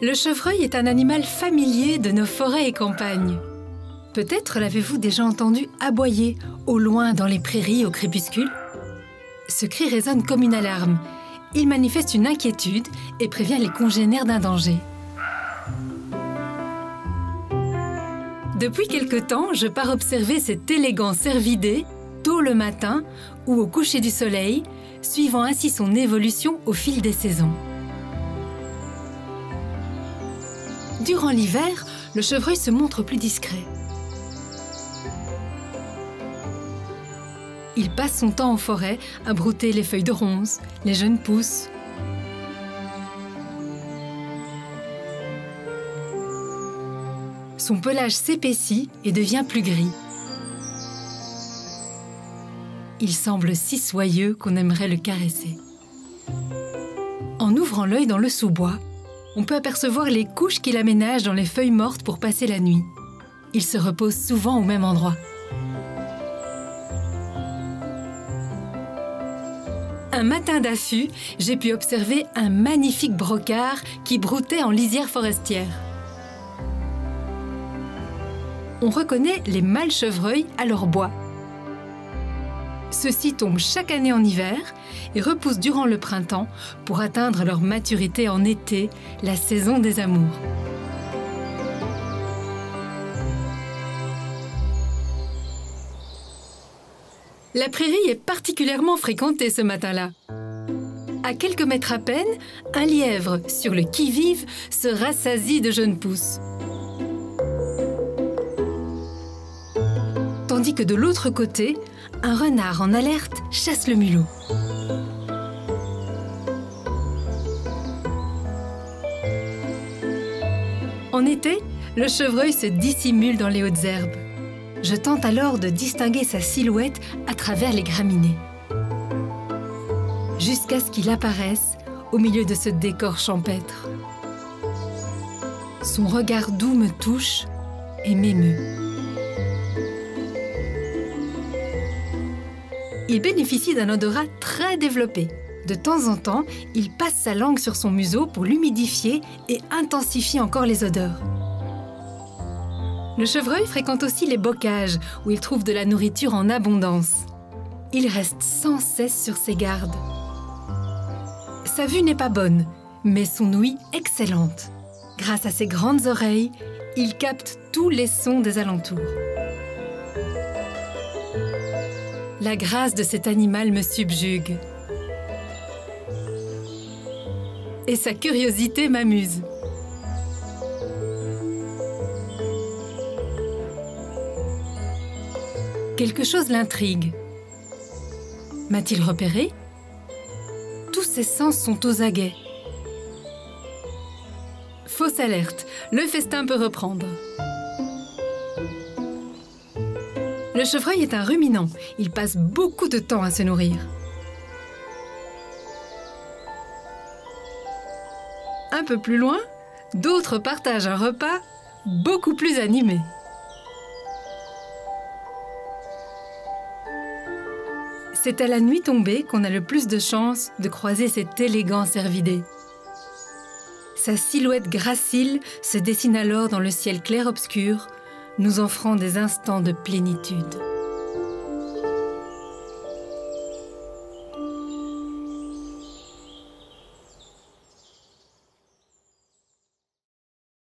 Le chevreuil est un animal familier de nos forêts et campagnes. Peut-être l'avez-vous déjà entendu aboyer au loin dans les prairies au crépuscule. Ce cri résonne comme une alarme. Il manifeste une inquiétude et prévient les congénères d'un danger. Depuis quelque temps, je pars observer cet élégant cervidé tôt le matin ou au coucher du soleil, suivant ainsi son évolution au fil des saisons. Durant l'hiver, le chevreuil se montre plus discret. Il passe son temps en forêt à brouter les feuilles de ronces, les jeunes pousses. Son pelage s'épaissit et devient plus gris. Il semble si soyeux qu'on aimerait le caresser. En ouvrant l'œil dans le sous-bois, on peut apercevoir les couches qu'il aménage dans les feuilles mortes pour passer la nuit. Il se repose souvent au même endroit. Un matin d'affût, j'ai pu observer un magnifique brocard qui broutait en lisière forestière. On reconnaît les mâles chevreuils à leur bois. Ceux-ci tombent chaque année en hiver et repoussent durant le printemps pour atteindre leur maturité en été, la saison des amours. La prairie est particulièrement fréquentée ce matin-là. À quelques mètres à peine, un lièvre sur le qui-vive se rassasie de jeunes pousses. Tandis que de l'autre côté, un renard en alerte chasse le mulot. En été, le chevreuil se dissimule dans les hautes herbes. Je tente alors de distinguer sa silhouette à travers les graminées. Jusqu'à ce qu'il apparaisse au milieu de ce décor champêtre. Son regard doux me touche et m'émeut. Il bénéficie d'un odorat très développé. De temps en temps, il passe sa langue sur son museau pour l'humidifier et intensifier encore les odeurs. Le chevreuil fréquente aussi les bocages, où il trouve de la nourriture en abondance. Il reste sans cesse sur ses gardes. Sa vue n'est pas bonne, mais son ouïe excellente. Grâce à ses grandes oreilles, il capte tous les sons des alentours. La grâce de cet animal me subjugue. Et sa curiosité m'amuse. Quelque chose l'intrigue. M'a-t-il repéré? Tous ses sens sont aux aguets. Fausse alerte, le festin peut reprendre. Le chevreuil est un ruminant. Il passe beaucoup de temps à se nourrir. Un peu plus loin, d'autres partagent un repas beaucoup plus animé. C'est à la nuit tombée qu'on a le plus de chances de croiser cet élégant cervidé. Sa silhouette gracile se dessine alors dans le ciel clair-obscur, nous offrant des instants de plénitude.